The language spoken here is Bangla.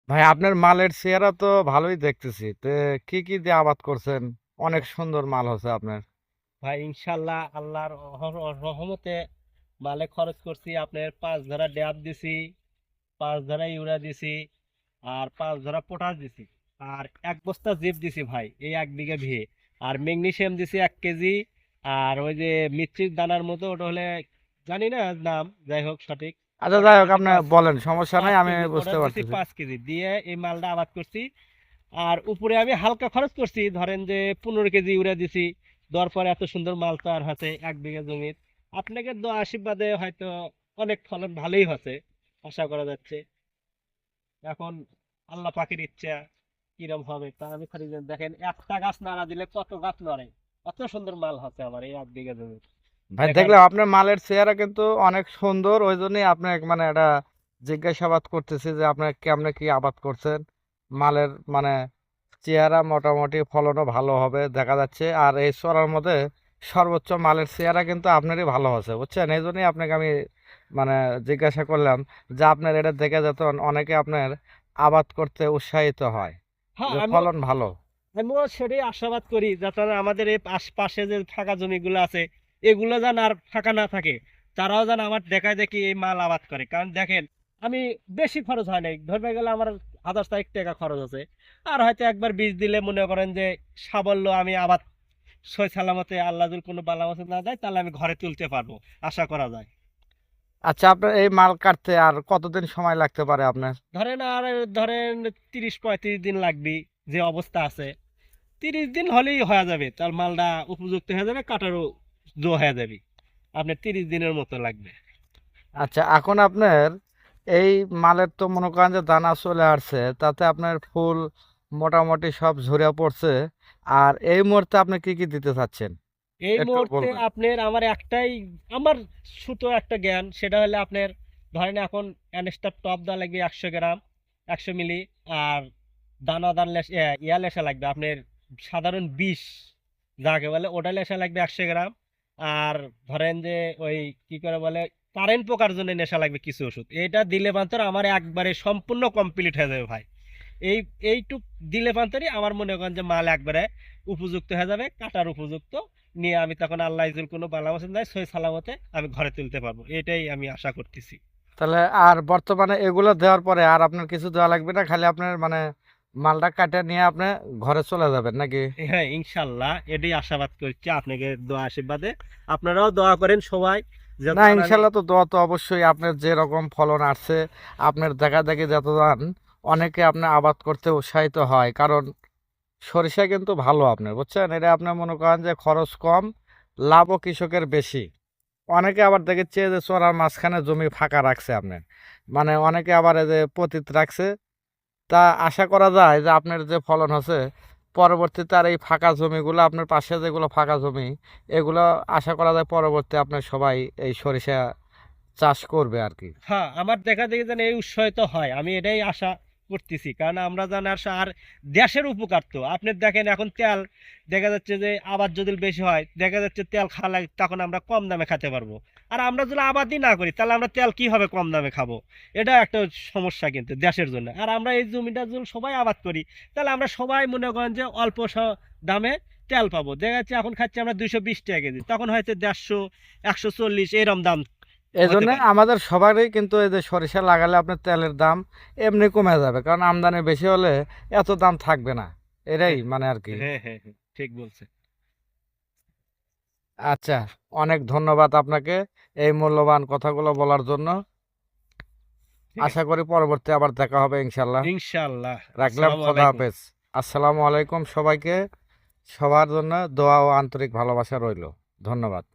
ভাই আপনার মালের চেহারা তো ভালোই দেখতেছি। কি কি দিয়ে আবাদ করছেন? অনেক সুন্দর মাল হচ্ছে আপনার। ভাই ইনশাল্লাহ আল্লাহর রহমতে মালে খরচ করছি আপনার 5 ধরা ড্যাপ দিছি, 5 ধরা ইউরিয়া দিছি, আর 5 ধরা পটাশ দিছি, আর 1 বস্তা জিপ দিছি ভাই এই 1 বিঘা ভিয়ে। আর ম্যাগনেসিয়াম দিছি 1 কেজি। আর ওই যে মিষ্টির দানার মতো ওটা হলে জানি না নাম, যাই হোক সঠিক। আচ্ছা ওটা যাই হোক দিছি আপনি পাঁচ বলেন, সমস্যা নাই, পাঁচ আমি কেজি ওটা বুঝতে দিছি পারতেছি। 5 কেজি দিয়ে এই মালটা আবাদ করছি। আর উপরে আমি হালকা খরচ করছি, ধরেন যে 15 কেজি ইউরিয়া দিছি। দেওয়ার পরে এত সুন্দর মাল তো আর হচ্ছে 1 বিঘা জমির। আপনাকে দোয়া আশীর্বাদে হয়তো অনেক ফলন ভালোই হচ্ছে, আশা করা যাচ্ছে। এখন আল্লাহ পাকের ইচ্ছা কিরম হবে তা আমি খালি দেখেন, একটা গাছ নাড়া দিলে কত গাছ নড়ে। অত সুন্দর মাল হচ্ছে আমার এই 1 বিঘা জমির। ভাই দেখার দেখলাম আপনার মালের চেহারা কিন্তু অনেক সুন্দর, ওই জন্যই আপনাকে মানে এটা জিজ্ঞাসাবাদ করতেছি যে আপনার কেমনে কি আবাদ করছেন। মালের মানে চেহারা মোটামুটি ফলনও ভালো হবে দেখা যাচ্ছে। আর এই চড়ার মধ্যে সর্বোচ্চ মালের চেহারা কিন্তু আপনারই ভালো হচ্ছে, বুঝছেন? এই জন্যই আপনাকে আমি মানে জিজ্ঞাসা করলাম যে আপনার এটা দেখে যেত অনেকে আপনার আবাদ করতে উৎসাহিত হয় হ্যাঁ, যে আমিও ফলন ভালো। আমিও সেটাই আশাবাদ করি, যাতে আমাদের এই আশপাশে যে ফাঁকা জমিগুলো আছে এগুলো যেন আর ফাঁকা না থাকে। তারাও যেন আমার দেখায় দেখি এই মাল আবাদ করে। কারণ দেখেন, আমি বেশি খরচ হয় নাই, ধরতে গেলে আমার 1000 টাকা খরচ আছে। আর হয়তো একবার বীজ দিলে মনে করেন যে সাবল্য আমি আবাদ সই সালামতে আল্লাহ যদি কোনো বালা মুসিবত না দেয় তাহলে আমি ঘরে তুলতে পারবো, আশা করা যায়। আচ্ছা, আপনার এই মাল কাটতে আর কতদিন সময় লাগতে পারে আপনার? ধরেন আর ধরেন 30-35 দিন লাগবে, যে অবস্থা আছে। 30 দিন হলেই হয়ে যাবে, তার মালটা উপযুক্ত হয়ে যাবে, কাটারও জো হয়ে যাবে। আপনার 30 দিনের মতো লাগবে। আচ্ছা, এখন আপনার এই মালের তো মনে করেন যে দানা চলে আসছে, তাতে আপনার ফুল মোটামুটি সব ঝরে পড়ছে। আর এই মুহূর্তে আপনি কি কি দিতে চাচ্ছেন এই একটু মুহূর্তে বলবেন? আপনার আমার একটাই, আমার ছোট একটা জ্ঞান, সেটা হলে আপনার ধরেন এখন অ্যানস্টার টপ দেওয়া লাগবে 100 গ্রাম, 100 মিলি। আর দানাদার ইয়া লেসা লাগবে আপনার, সাধারণ বিষ যাকে বলে ওটা লেসা লাগবে 100 গ্রাম। আর ধরেন যে ওই কি করে বলে, কারেন্ট পোকার জন্য নেশা লাগবে কিছু ওষুধ। এটা দিলে মাত্র আমার একবারে সম্পূর্ণ কমপ্লিট হয়ে যাবে ভাই। এই এইটুক দিলে মাত্রই আমার মনে করেন যে মাল একবারে উপযুক্ত হয়ে যাবে, কাটার উপযুক্ত। নিয়ে আমি তখন আল্লাহ যদি কোনো বালা মুসিবত নাই সহি সালামতে আমি ঘরে তুলতে পারবো, এটাই আমি আশা করতেছি। তাহলে আর বর্তমানে এগুলো দেওয়ার পরে আর আপনার কিছু দেওয়া লাগবে না, খালি আপনার মানে মালটা কাটে নিয়ে আপনি ঘরে চলে যাবেন নাকি? হ্যাঁ ইনশাল্লাহ এটাই আশাবাদ করছি আপনাকে দোয়া আশীর্বাদে। আপনারাও দোয়া করেন সবাই, না, যাতে আমার ইনশাল্লাহ তো দোয়া তো অবশ্যই। আপনার যে রকম ফলন আসছে, আপনার দেখা দেখি যত দান অনেকে আপনার আবাদ করতে উৎসাহিত হয়, কারণ সরিষা কিন্তু ভালো আপনার, বুঝছেন? এটা আপনার মনে করেন যে খরচ কম, লাভও কৃষকের বেশি। অনেকে আবার দেখেছে যে চড়ার মাঝখানে জমি ফাঁকা রাখছে আপনার, মানে অনেকে আবার এই যে পতিত রাখছে। তা আশা করা যায় যে আপনার যে ফলন হচ্ছে পরবর্তীতে আর এই ফাঁকা জমিগুলো, আপনার পাশে যেগুলো ফাঁকা জমি, এগুলো আশা করা যায় পরবর্তী আপনার সবাই এই সরিষা চাষ করবে আর কি। হ্যাঁ, আমার দেখা দেখি যেন এই উৎসাহিত হয়, আমি এটাই আশা করতেছি। কারণ আমরা জানি আর দেশের উপকার তো আপনি দেখেন, এখন তেল দেখা যাচ্ছে যে আবাদ যদি বেশি হয়, দেখা যাচ্ছে তেল খাওয়া লাগে, তখন আমরা কম দামে খেতে পারবো। আর আমরা যদি আবাদই না করি তাহলে আমরা তেল কিভাবে কম দামে খাবো? এটা একটা সমস্যা কিন্তু দেশের জন্য। আর আমরা এই জমিটা যদি সবাই আবাদ করি তাহলে আমরা সবাই মনে করেন যে অল্প দামে তেল পাবো। দেখা যাচ্ছে এখন খাচ্ছি আমরা 220 টাকা কেজি, তখন হয়তো 150, 140 এরম দাম এই হতে জন্য পারে। আমাদের সবারই কিন্তু এই যে সরিষা লাগালে আপনার তেলের দাম এমনি কমে যাবে, কারণ আমদানি বেশি হলে এত দাম থাকবে না। এটাই হ্যাঁ, মানে আর কি। হ্যাঁ, হ্যাঁ, হ্যাঁ, ঠিক বলছে। আচ্ছা, অনেক ধন্যবাদ আপনাকে এই মূল্যবান কথাগুলো বলার জন্য। ঠিক আশা আছে, করি পরবর্তী আবার দেখা হবে ইনশাল্লাহ। ইনশাআল্লাহ। রাখলাম, আসসালামু খোদা আলাইকুম। হাফেজ। আসসালামু আলাইকুম সবাইকে। সবার জন্য দোয়া ও আন্তরিক ভালোবাসা রইল। ধন্যবাদ।